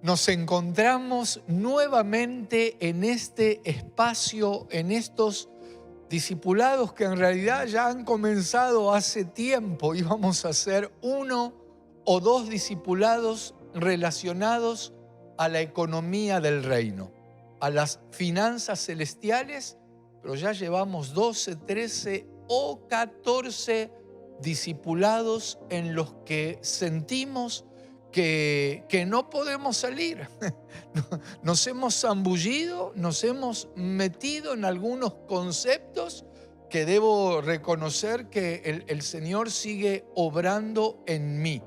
Nos encontramos nuevamente en este espacio, en estos discipulados que en realidad ya han comenzado hace tiempo y vamos a hacer 1 o 2 discipulados relacionados a la economía del reino, a las finanzas celestiales, pero ya llevamos 12, 13 o 14 discipulados en los que sentimos que no podemos salir. Nos hemos zambullido, nos hemos metido en algunos conceptos que debo reconocer que el Señor sigue obrando en mí.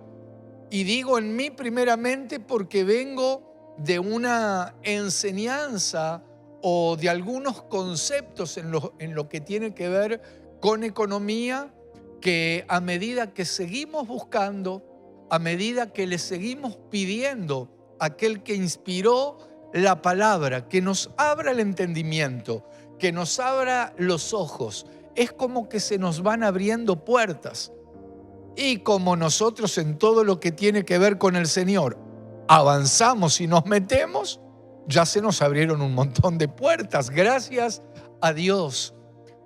Y digo en mí primeramente porque vengo de una enseñanza o de algunos conceptos en lo que tiene que ver con economía, que a medida que seguimos buscando, a medida que le seguimos pidiendo a aquel que inspiró la palabra, que nos abra el entendimiento, que nos abra los ojos, es como que se nos van abriendo puertas. Y como nosotros en todo lo que tiene que ver con el Señor avanzamos y nos metemos, ya se nos abrieron un montón de puertas, gracias a Dios.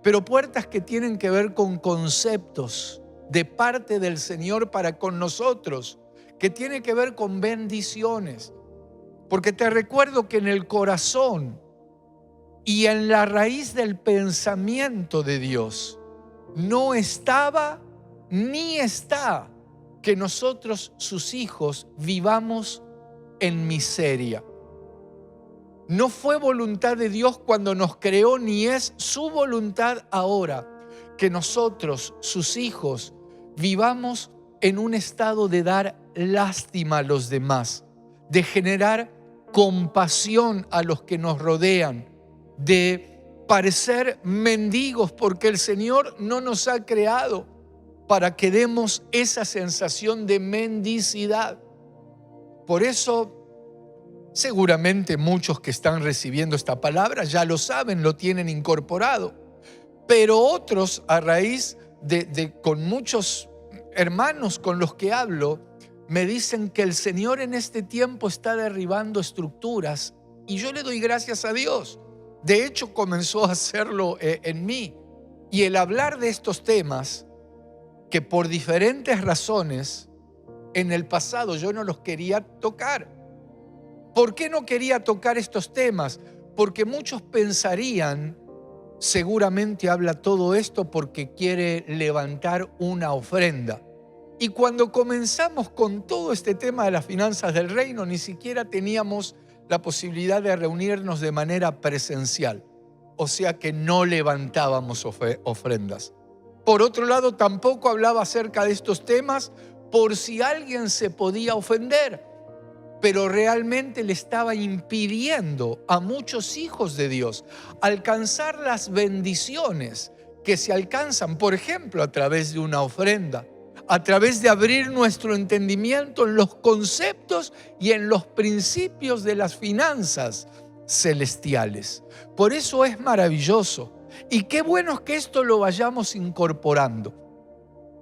Pero puertas que tienen que ver con conceptos de parte del Señor para con nosotros, que tiene que ver con bendiciones. Porque te recuerdo que en el corazón y en la raíz del pensamiento de Dios no estaba ni está que nosotros, sus hijos, vivamos en miseria. No fue voluntad de Dios cuando nos creó, ni es su voluntad ahora que nosotros, sus hijos, vivamos en un estado de dar lástima a los demás, de generar compasión a los que nos rodean, de parecer mendigos, porque el Señor no nos ha creado para que demos esa sensación de mendicidad. Por eso, seguramente muchos que están recibiendo esta palabra ya lo saben, lo tienen incorporado, pero otros a raíz con muchos hermanos con los que hablo, me dicen que el Señor en este tiempo está derribando estructuras y yo le doy gracias a Dios. De hecho, comenzó a hacerlo en mí. Y el hablar de estos temas, que por diferentes razones en el pasado yo no los quería tocar. ¿Por qué no quería tocar estos temas? Porque muchos pensarían, seguramente habla todo esto porque quiere levantar una ofrenda. Y cuando comenzamos con todo este tema de las finanzas del reino, ni siquiera teníamos la posibilidad de reunirnos de manera presencial. O sea que no levantábamos ofrendas. Por otro lado, tampoco hablaba acerca de estos temas por si alguien se podía ofender, pero realmente le estaba impidiendo a muchos hijos de Dios alcanzar las bendiciones que se alcanzan, por ejemplo, a través de una ofrenda, a través de abrir nuestro entendimiento en los conceptos y en los principios de las finanzas celestiales. Por eso es maravilloso. Y qué bueno es que esto lo vayamos incorporando.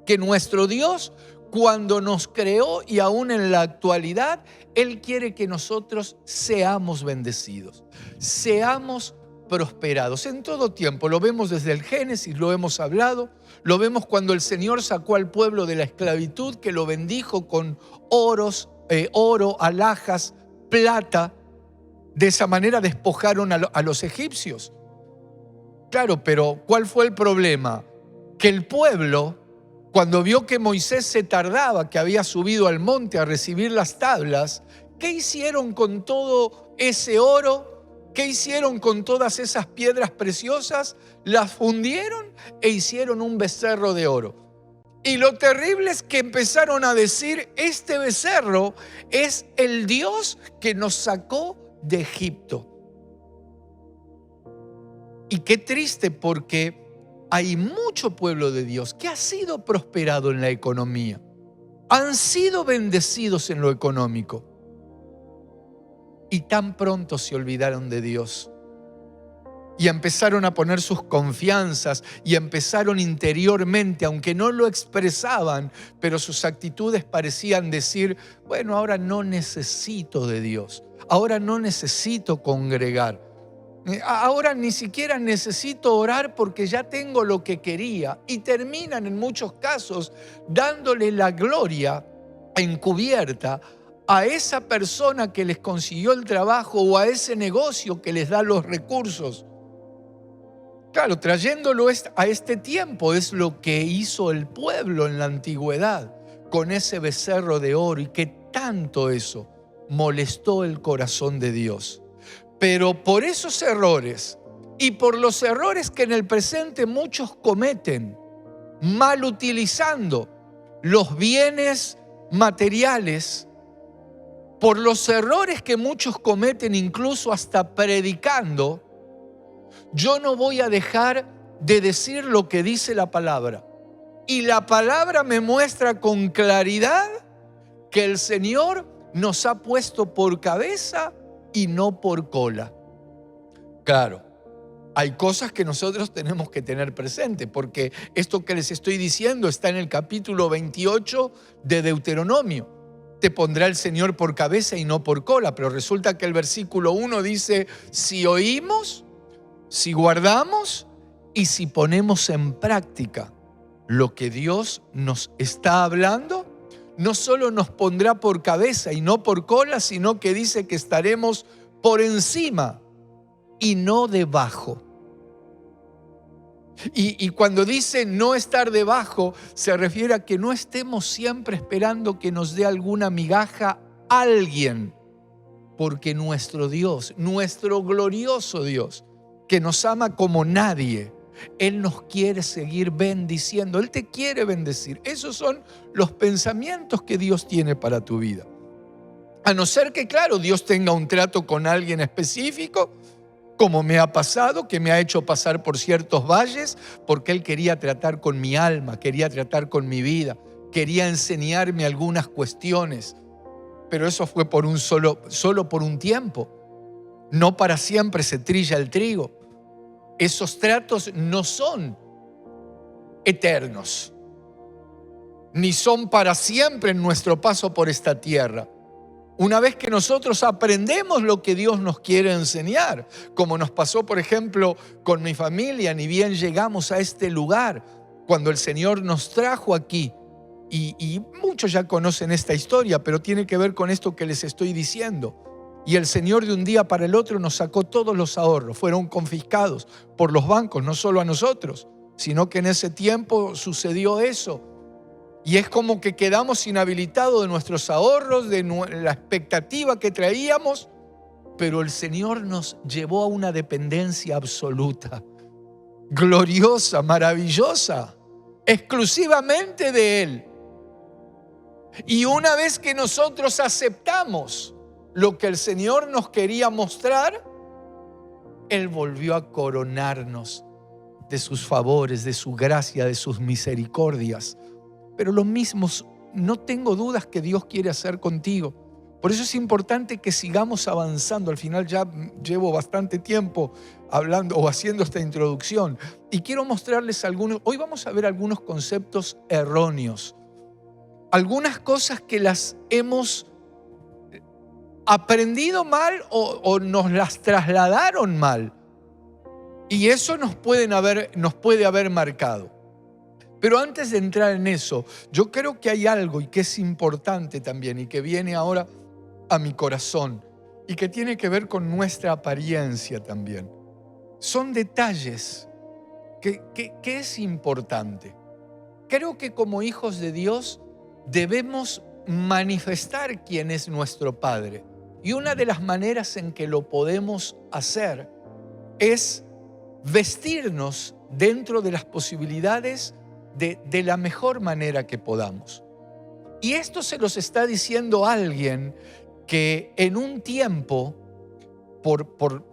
Que nuestro Dios, cuando nos creó y aún en la actualidad, Él quiere que nosotros seamos bendecidos, seamos prosperados en todo tiempo. Lo vemos desde el Génesis, lo hemos hablado, lo vemos cuando el Señor sacó al pueblo de la esclavitud, que lo bendijo con oro, alhajas, plata. De esa manera despojaron a los egipcios. Claro, pero ¿cuál fue el problema? Que el pueblo, cuando vio que Moisés se tardaba, que había subido al monte a recibir las tablas, ¿qué hicieron con todo ese oro? ¿Qué hicieron con todas esas piedras preciosas? Las fundieron e hicieron un becerro de oro. Y lo terrible es que empezaron a decir, este becerro es el Dios que nos sacó de Egipto. Y qué triste, porque hay mucho pueblo de Dios que ha sido prosperado en la economía. Han sido bendecidos en lo económico. Y tan pronto se olvidaron de Dios. y empezaron a poner sus confianzas y empezaron interiormente, aunque no lo expresaban, pero sus actitudes parecían decir, bueno, ahora no necesito de Dios, ahora no necesito congregar, ahora ni siquiera necesito orar porque ya tengo lo que quería, y terminan en muchos casos dándole la gloria encubierta a esa persona que les consiguió el trabajo o a ese negocio que les da los recursos. Claro, trayéndolo a este tiempo es lo que hizo el pueblo en la antigüedad con ese becerro de oro, y que tanto eso molestó el corazón de Dios. Pero por esos errores y por los errores que en el presente muchos cometen, mal utilizando los bienes materiales, por los errores que muchos cometen incluso hasta predicando, yo no voy a dejar de decir lo que dice la palabra. Y la palabra me muestra con claridad que el Señor nos ha puesto por cabeza y no por cola. Claro, hay cosas que nosotros tenemos que tener presente, porque esto que les estoy diciendo está en el capítulo 28 de Deuteronomio. Te pondrá el Señor por cabeza y no por cola, pero resulta que el versículo 1 dice, si oímos, si guardamos y si ponemos en práctica lo que Dios nos está hablando, no solo nos pondrá por cabeza y no por cola, sino que dice que estaremos por encima y no debajo. Y cuando dice no estar debajo, se refiere a que no estemos siempre esperando que nos dé alguna migaja alguien, porque nuestro Dios, nuestro glorioso Dios, que nos ama como nadie, Él nos quiere seguir bendiciendo, Él te quiere bendecir. Esos son los pensamientos que Dios tiene para tu vida. A no ser que, claro, Dios tenga un trato con alguien específico, como me ha pasado, que me ha hecho pasar por ciertos valles, porque Él quería tratar con mi alma, quería tratar con mi vida, quería enseñarme algunas cuestiones, pero eso fue por solo por un tiempo. No para siempre se trilla el trigo. Esos tratos no son eternos, ni son para siempre en nuestro paso por esta tierra. Una vez que nosotros aprendemos lo que Dios nos quiere enseñar, como nos pasó, por ejemplo, con mi familia, ni bien llegamos a este lugar, cuando el Señor nos trajo aquí, y muchos ya conocen esta historia, pero tiene que ver con esto que les estoy diciendo. Y el Señor de un día para el otro nos sacó todos los ahorros, fueron confiscados por los bancos, no solo a nosotros, sino que en ese tiempo sucedió eso. Y es como que quedamos inhabilitados de nuestros ahorros, de la expectativa que traíamos, pero el Señor nos llevó a una dependencia absoluta, gloriosa, maravillosa, exclusivamente de Él. Y una vez que nosotros aceptamos lo que el Señor nos quería mostrar, Él volvió a coronarnos de sus favores, de su gracia, de sus misericordias. Pero lo mismo, no tengo dudas que Dios quiere hacer contigo. Por eso es importante que sigamos avanzando. Al final ya llevo bastante tiempo hablando o haciendo esta introducción. Y quiero mostrarles algunos. Hoy vamos a ver algunos conceptos erróneos. Algunas cosas que las hemos aprendido mal o nos las trasladaron mal. Y eso nos puede haber marcado. Pero antes de entrar en eso, yo creo que hay algo y que es importante también y que viene ahora a mi corazón y que tiene que ver con nuestra apariencia también. Son detalles que es importante. Creo que como hijos de Dios debemos manifestar quién es nuestro Padre. Y una de las maneras en que lo podemos hacer es vestirnos dentro de las posibilidades de la mejor manera que podamos. Y esto se los está diciendo alguien que en un tiempo, por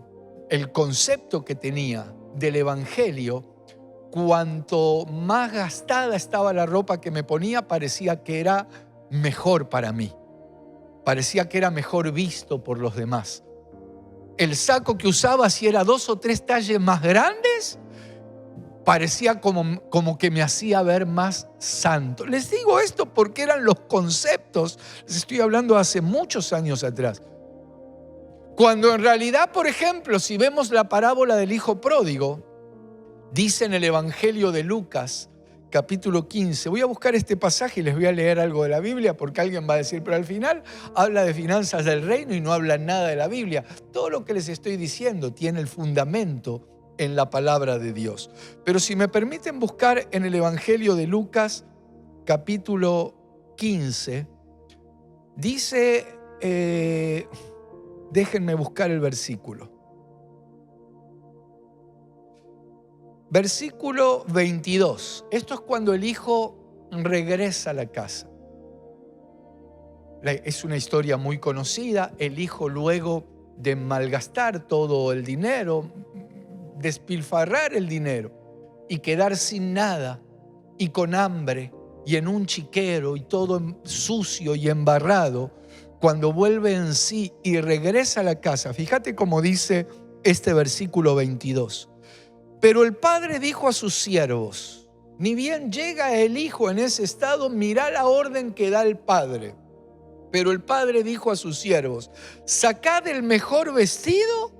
el concepto que tenía del Evangelio, cuanto más gastada estaba la ropa que me ponía, parecía que era mejor para mí. Parecía que era mejor visto por los demás. el saco que usaba, si era 2 o 3 talles más grandes, parecía como que me hacía ver más santo. Les digo esto porque eran los conceptos, les estoy hablando hace muchos años atrás. Cuando en realidad, por ejemplo, si vemos la parábola del hijo pródigo, dice en el Evangelio de Lucas, capítulo 15, voy a buscar este pasaje y les voy a leer algo de la Biblia porque alguien va a decir, pero al final habla de finanzas del reino y no habla nada de la Biblia. Todo lo que les estoy diciendo tiene el fundamento en la palabra de Dios. Pero si me permiten buscar en el Evangelio de Lucas, capítulo 15, dice, déjenme buscar el versículo. Versículo 22. Esto es cuando el hijo regresa a la casa. Es una historia muy conocida. El hijo, luego de malgastar todo el dinero, despilfarrar el dinero y quedar sin nada y con hambre y en un chiquero y todo sucio y embarrado, cuando vuelve en sí y regresa a la casa, fíjate cómo dice este versículo 22. Pero el padre dijo a sus siervos, ni bien llega el hijo en ese estado, mirá la orden que da el padre. Pero el padre dijo a sus siervos, sacad el mejor vestido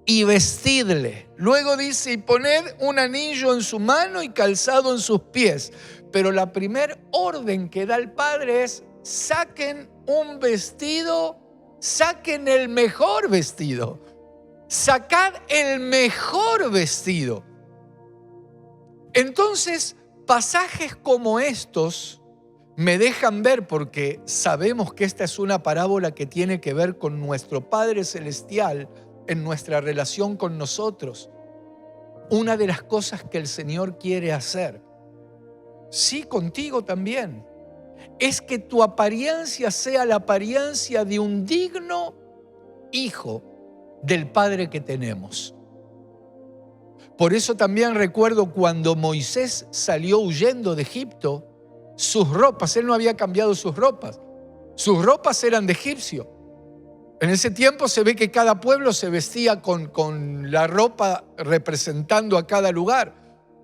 y vestidle. Luego dice, y poned un anillo en su mano y calzado en sus pies. Pero la primer orden que da el padre es, saquen un vestido, saquen el mejor vestido. Sacad el mejor vestido. Entonces, pasajes como estos me dejan ver, porque sabemos que esta es una parábola que tiene que ver con nuestro Padre Celestial en nuestra relación con nosotros. Una de las cosas que el Señor quiere hacer, sí, contigo también, es que tu apariencia sea la apariencia de un digno hijo del Padre que tenemos. Por eso también recuerdo cuando Moisés salió huyendo de Egipto, sus ropas, él no había cambiado sus ropas eran de egipcio. En ese tiempo se ve que cada pueblo se vestía con la ropa representando a cada lugar.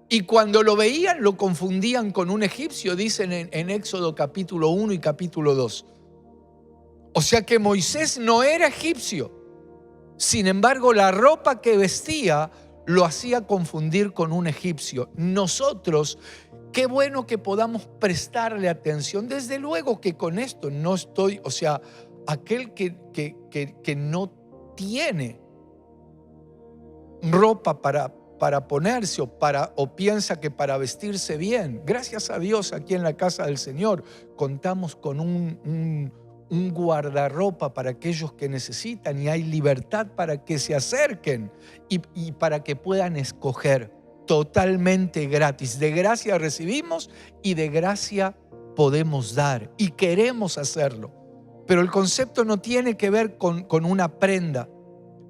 Y cuando lo veían, lo confundían con un egipcio, dicen en Éxodo capítulo 1 y capítulo 2. O sea que Moisés no era egipcio. Sin embargo, la ropa que vestía lo hacía confundir con un egipcio. Nosotros, qué bueno que podamos prestarle atención. Desde luego que con esto no estoy, o sea, aquel que no tiene ropa para ponerse o piensa que para vestirse bien. Gracias a Dios, aquí en la casa del Señor contamos con un guardarropa para aquellos que necesitan y hay libertad para que se acerquen y para que puedan escoger totalmente gratis. De gracia recibimos y de gracia podemos dar y queremos hacerlo. Pero el concepto no tiene que ver con una prenda,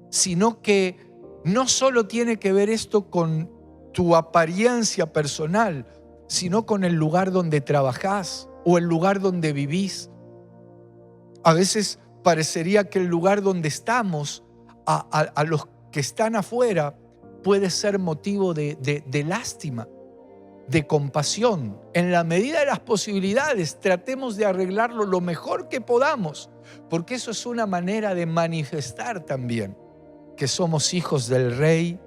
sino que no solo tiene que ver esto con tu apariencia personal, sino con el lugar donde trabajás o el lugar donde vivís. A veces parecería que el lugar donde estamos, a los que están afuera, puede ser motivo de lástima, de compasión. En la medida de las posibilidades, tratemos de arreglarlo lo mejor que podamos, porque eso es una manera de manifestar también que somos hijos del Rey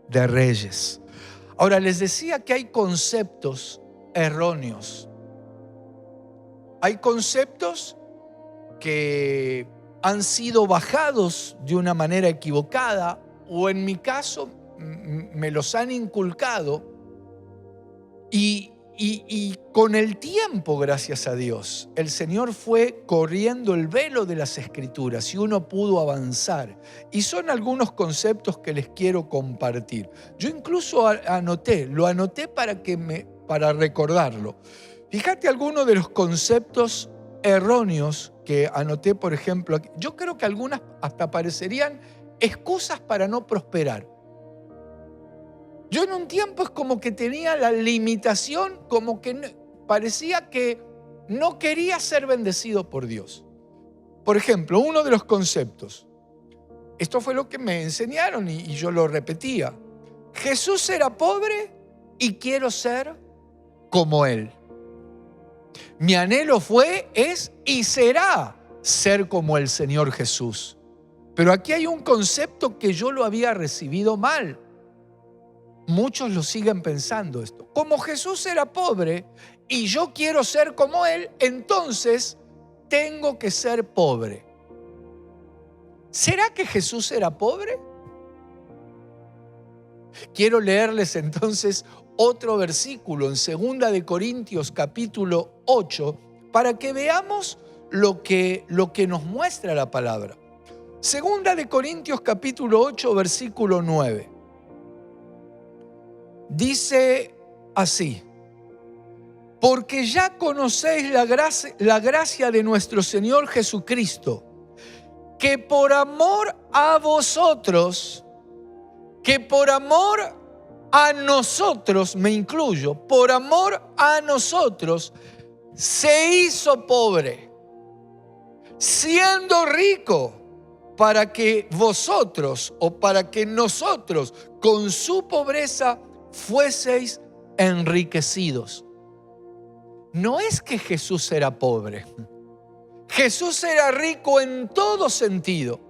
de Reyes. Ahora, les decía que hay conceptos erróneos. Hay conceptos que han sido bajados de una manera equivocada, o en mi caso me los han inculcado, y con el tiempo, gracias a Dios, el Señor fue corriendo el velo de las Escrituras y uno pudo avanzar. Y son algunos conceptos que les quiero compartir. Yo incluso lo anoté para recordarlo. Fíjate algunos de los conceptos erróneos que anoté, por ejemplo. Yo creo que algunas hasta parecerían excusas para no prosperar. Yo en un tiempo es como que tenía la limitación, como que parecía que no quería ser bendecido por Dios. Por ejemplo, uno de los conceptos: Esto fue lo que me enseñaron y yo lo repetía. Jesús era pobre y quiero ser como Él. Mi anhelo fue, es y será ser como el Señor Jesús. Pero aquí hay un concepto que yo lo había recibido mal. Muchos lo siguen pensando esto. Como Jesús era pobre y yo quiero ser como Él, entonces tengo que ser pobre. ¿Será que Jesús era pobre? Quiero leerles entonces otro versículo en 2 de Corintios capítulo 8 para que veamos lo que nos muestra la palabra. 2 de Corintios capítulo 8 versículo 9. Dice así: porque ya conocéis la gracia de nuestro Señor Jesucristo, que por amor a vosotros, que por amor a nosotros, me incluyo, por amor a nosotros, se hizo pobre, siendo rico, para que vosotros o para que nosotros con su pobreza fueseis enriquecidos. No es que Jesús era pobre. Jesús era rico en todo sentido.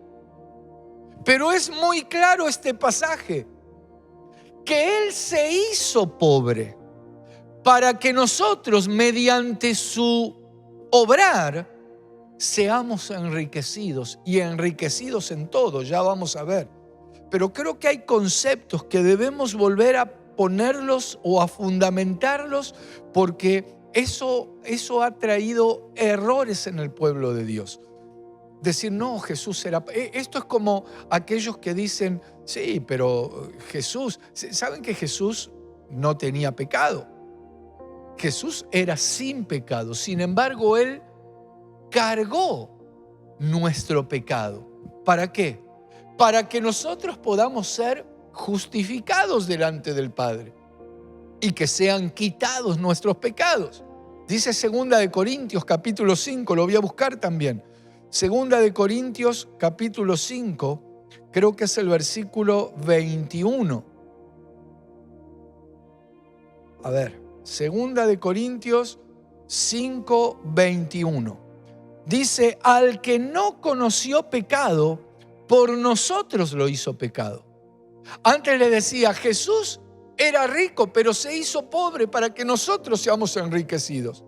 Pero es muy claro este pasaje, que Él se hizo pobre para que nosotros, mediante su obrar, seamos enriquecidos y enriquecidos en todo, ya vamos a ver. Pero creo que hay conceptos que debemos volver a ponerlos o a fundamentarlos porque eso ha traído errores en el pueblo de Dios. Decir, no, Jesús era... Esto es como aquellos que dicen, sí, pero Jesús... ¿Saben que Jesús no tenía pecado? Jesús era sin pecado. Sin embargo, Él cargó nuestro pecado. ¿Para qué? Para que nosotros podamos ser justificados delante del Padre y que sean quitados nuestros pecados. Dice 2 de Corintios capítulo 5, lo voy a buscar también. 2 de Corintios capítulo 5, creo que es el versículo 21. A ver, 2 de Corintios 5, 21. Dice, al que no conoció pecado, por nosotros lo hizo pecado. Antes le decía, Jesús era rico, pero se hizo pobre para que nosotros seamos enriquecidos.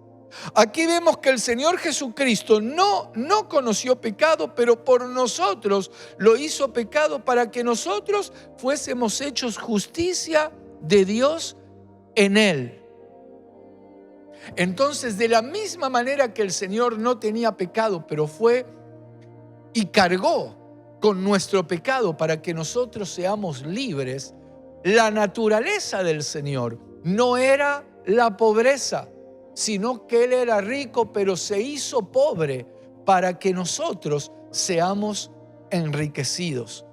Aquí vemos que el Señor Jesucristo no conoció pecado, pero por nosotros lo hizo pecado para que nosotros fuésemos hechos justicia de Dios en Él. Entonces, de la misma manera que el Señor no tenía pecado, pero fue y cargó con nuestro pecado para que nosotros seamos libres, la naturaleza del Señor no era la pobreza, sino que Él era rico, pero se hizo pobre para que nosotros seamos enriquecidos.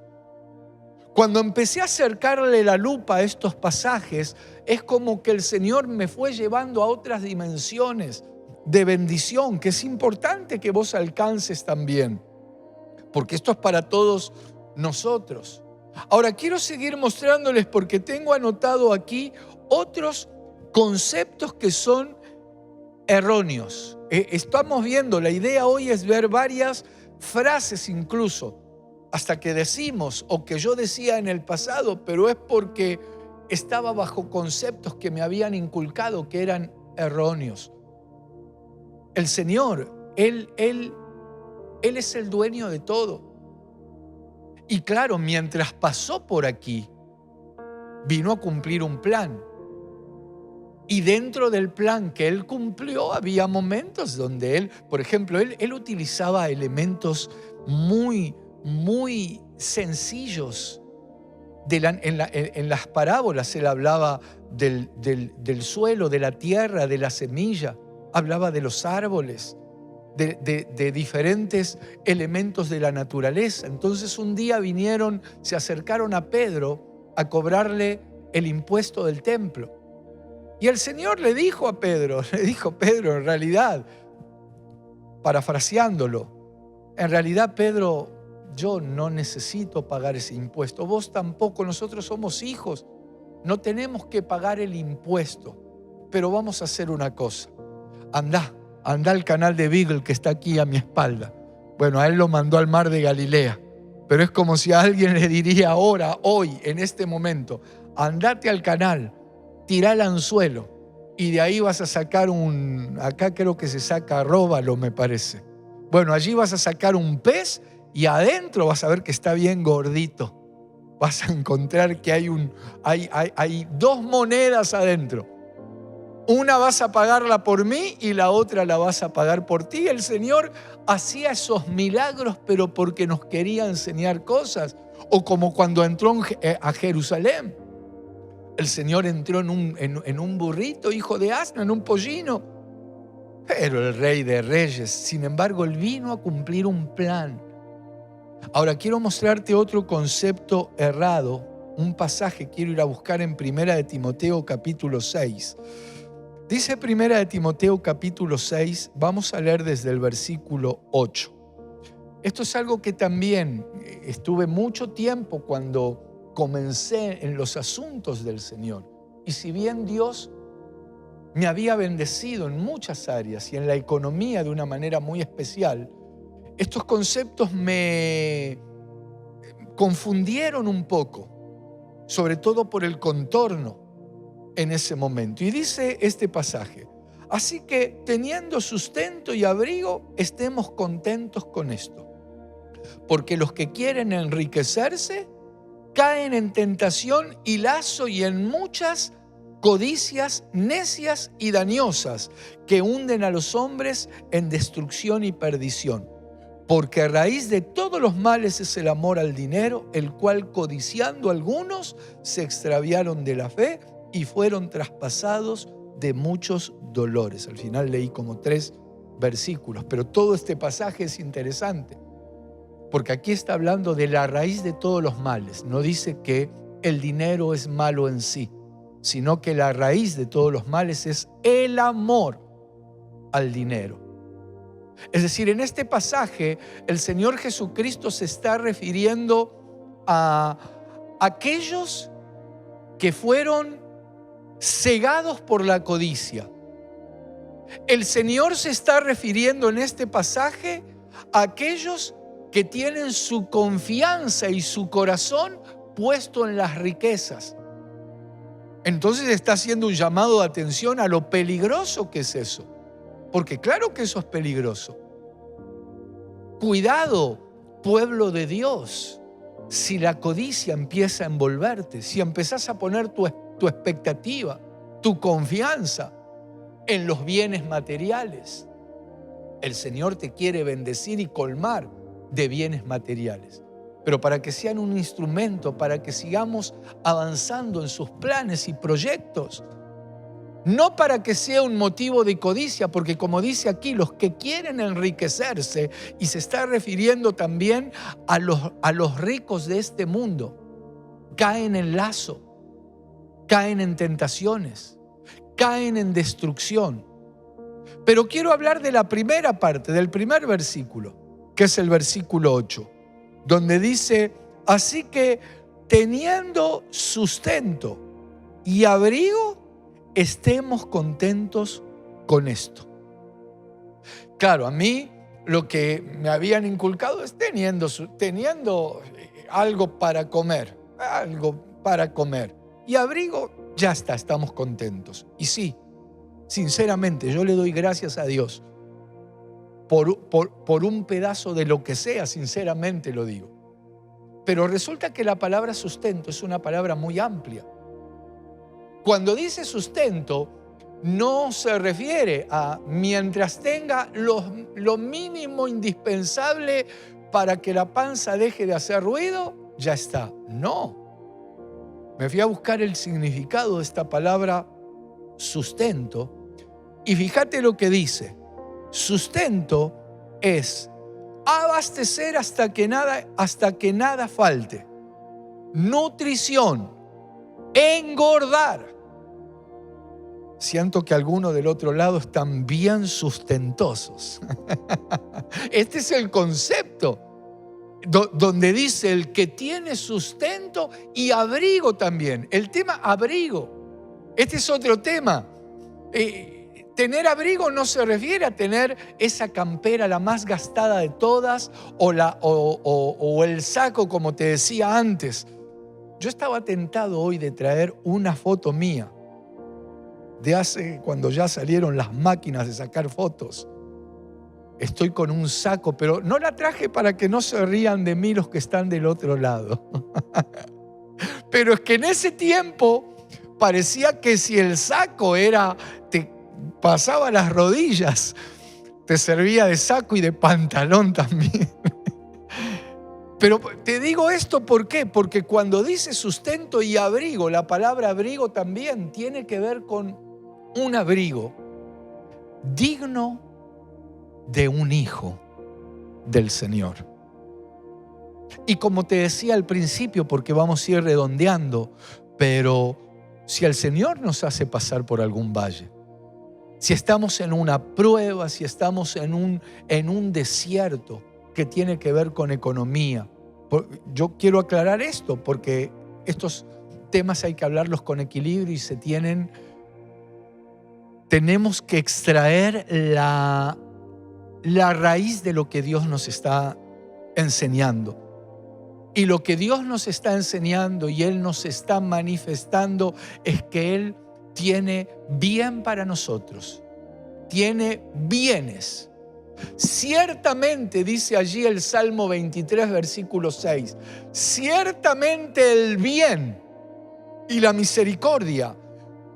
Cuando empecé a acercarle la lupa a estos pasajes, es como que el Señor me fue llevando a otras dimensiones de bendición, que es importante que vos alcances también, porque esto es para todos nosotros. Ahora quiero seguir mostrándoles porque tengo anotado aquí otros conceptos que son erróneos. Estamos viendo, la idea hoy es ver varias frases incluso, hasta que decimos o que yo decía en el pasado, pero es porque estaba bajo conceptos que me habían inculcado que eran erróneos. El Señor, Él es el dueño de todo. Y claro, mientras pasó por aquí, vino a cumplir un plan. Y dentro del plan que Él cumplió, había momentos donde Él, por ejemplo, Él utilizaba elementos muy sencillos. En las parábolas Él hablaba del suelo, de la tierra, de la semilla. Hablaba de los árboles, de diferentes elementos de la naturaleza. Entonces un día se acercaron a Pedro a cobrarle el impuesto del templo. Y el Señor le dijo, Pedro, en realidad, parafraseándolo, en realidad Pedro, yo no necesito pagar ese impuesto, vos tampoco, nosotros somos hijos, no tenemos que pagar el impuesto, pero vamos a hacer una cosa, anda al canal de Beagle que está aquí a mi espalda. Bueno, a él lo mandó al mar de Galilea, pero es como si a alguien le diría ahora, hoy, en este momento, andate al canal, tirá el anzuelo y de ahí vas a sacar acá creo que se saca róbalo, me parece. Bueno, allí vas a sacar un pez y adentro vas a ver que está bien gordito. Vas a encontrar que hay 2 monedas adentro. Una vas a pagarla por mí y la otra la vas a pagar por ti. El Señor hacía esos milagros, pero porque nos quería enseñar cosas. O como cuando entró a Jerusalén. El Señor entró en un burrito, hijo de asna, en un pollino. Pero el Rey de Reyes, sin embargo, Él vino a cumplir un plan. Ahora quiero mostrarte otro concepto errado. Un pasaje quiero ir a buscar en 1 de Timoteo capítulo 6. Dice 1 de Timoteo capítulo 6, vamos a leer desde el versículo 8. Esto es algo que también estuve mucho tiempo cuando comencé en los asuntos del Señor. Y si bien Dios me había bendecido en muchas áreas y en la economía de una manera muy especial, estos conceptos me confundieron un poco, sobre todo por el contorno en ese momento. Y dice este pasaje: así que teniendo sustento y abrigo, estemos contentos con esto. Porque los que quieren enriquecerse caen en tentación y lazo y en muchas codicias necias y dañosas que hunden a los hombres en destrucción y perdición. Porque a raíz de todos los males es el amor al dinero, el cual codiciando algunos se extraviaron de la fe y fueron traspasados de muchos dolores. Al final leí como 3 versículos, pero todo este pasaje es interesante, porque aquí está hablando de la raíz de todos los males. No dice que el dinero es malo en sí, sino que la raíz de todos los males es el amor al dinero. Es decir, en este pasaje el Señor Jesucristo se está refiriendo a aquellos que fueron cegados por la codicia. El Señor se está refiriendo en este pasaje a aquellos que tienen su confianza y su corazón puesto en las riquezas. Entonces está haciendo un llamado de atención a lo peligroso que es eso. Porque claro que eso es peligroso. Cuidado, pueblo de Dios, si la codicia empieza a envolverte, si empezás a poner tu expectativa, tu confianza en los bienes materiales. El Señor te quiere bendecir y colmar de bienes materiales, pero para que sean un instrumento, para que sigamos avanzando en sus planes y proyectos. No para que sea un motivo de codicia, porque como dice aquí, los que quieren enriquecerse, y se está refiriendo también a los ricos de este mundo, caen en lazo, caen en tentaciones, caen en destrucción. Pero quiero hablar de la primera parte, del primer versículo, que es el versículo 8, donde dice: así que teniendo sustento y abrigo, estemos contentos con esto. Claro, a mí lo que me habían inculcado es teniendo algo para comer, y abrigo, ya está, estamos contentos. Y sí, sinceramente, yo le doy gracias a Dios por un pedazo de lo que sea, sinceramente lo digo. Pero resulta que la palabra sustento es una palabra muy amplia. Cuando dice sustento, no se refiere a mientras tenga lo mínimo indispensable para que la panza deje de hacer ruido, ya está. No. Me fui a buscar el significado de esta palabra sustento y fíjate lo que dice. Sustento es abastecer hasta que nada falte. Nutrición, engordar. Siento que algunos del otro lado están bien sustentosos. Este es el concepto. donde dice el que tiene sustento y abrigo también. El tema abrigo, este es otro tema. Tener abrigo no se refiere a tener esa campera la más gastada de todas o el saco, como te decía antes. Yo estaba tentado hoy de traer una foto mía de hace, cuando ya salieron las máquinas de sacar fotos. Estoy con un saco, pero no la traje para que no se rían de mí los que están del otro lado. Pero es que en ese tiempo parecía que si el saco te pasaba las rodillas, te servía de saco y de pantalón también. Pero te digo esto, ¿por qué? Porque cuando dice sustento y abrigo, la palabra abrigo también tiene que ver con un abrigo digno de un hijo del Señor. Y como te decía al principio, porque vamos a ir redondeando, pero si el Señor nos hace pasar por algún valle, si estamos en una prueba, si estamos en un desierto que tiene que ver con economía. Yo quiero aclarar esto porque estos temas hay que hablarlos con equilibrio y tenemos que extraer la raíz de lo que Dios nos está enseñando. Y lo que Dios nos está enseñando y Él nos está manifestando es que Él tiene bien para nosotros, tiene bienes. Ciertamente, dice allí el Salmo 23, versículo 6, ciertamente el bien y la misericordia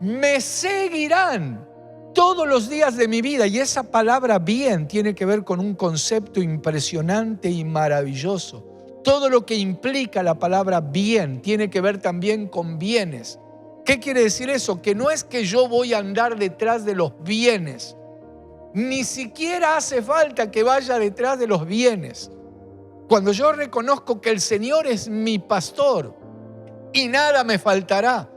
me seguirán todos los días de mi vida. Y esa palabra bien tiene que ver con un concepto impresionante y maravilloso. Todo lo que implica la palabra bien tiene que ver también con bienes. ¿Qué quiere decir eso? Que no es que yo voy a andar detrás de los bienes. Ni siquiera hace falta que vaya detrás de los bienes. Cuando yo reconozco que el Señor es mi pastor y nada me faltará,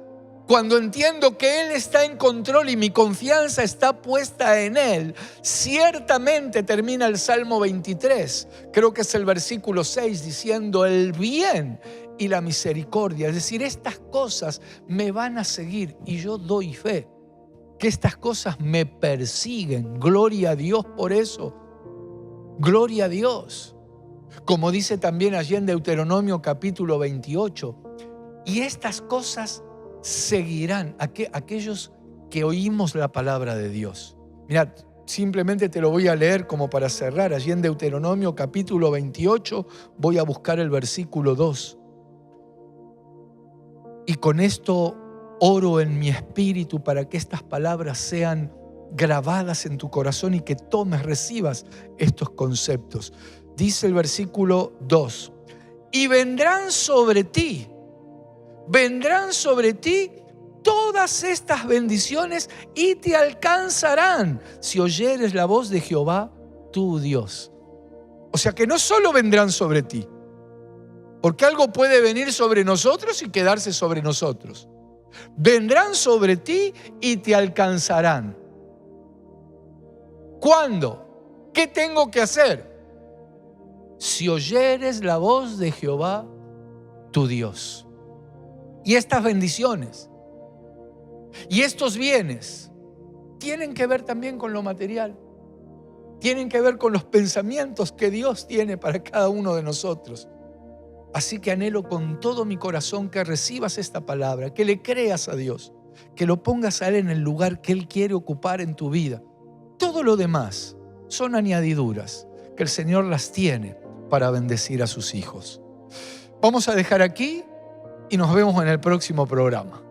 cuando entiendo que Él está en control y mi confianza está puesta en Él, ciertamente termina el Salmo 23, creo que es el versículo 6, diciendo el bien y la misericordia. Es decir, estas cosas me van a seguir y yo doy fe que estas cosas me persiguen. Gloria a Dios por eso. Gloria a Dios. Como dice también allí en Deuteronomio capítulo 28, y estas cosas seguirán aquellos que oímos la palabra de Dios. Mirad, simplemente te lo voy a leer como para cerrar. Allí en Deuteronomio capítulo 28 voy a buscar el versículo 2. Y con esto oro en mi espíritu para que estas palabras sean grabadas en tu corazón y que recibas estos conceptos. Dice el versículo 2, y vendrán sobre ti todas estas bendiciones y te alcanzarán si oyeres la voz de Jehová tu Dios. O sea que no solo vendrán sobre ti, porque algo puede venir sobre nosotros y quedarse sobre nosotros. Vendrán sobre ti y te alcanzarán. ¿Cuándo? ¿Qué tengo que hacer? Si oyeres la voz de Jehová tu Dios. Y estas bendiciones y estos bienes tienen que ver también con lo material. Tienen que ver con los pensamientos que Dios tiene para cada uno de nosotros. Así que anhelo con todo mi corazón que recibas esta palabra, que le creas a Dios, que lo pongas a Él en el lugar que Él quiere ocupar en tu vida. Todo lo demás son añadiduras que el Señor las tiene para bendecir a sus hijos. Vamos a dejar aquí y nos vemos en el próximo programa.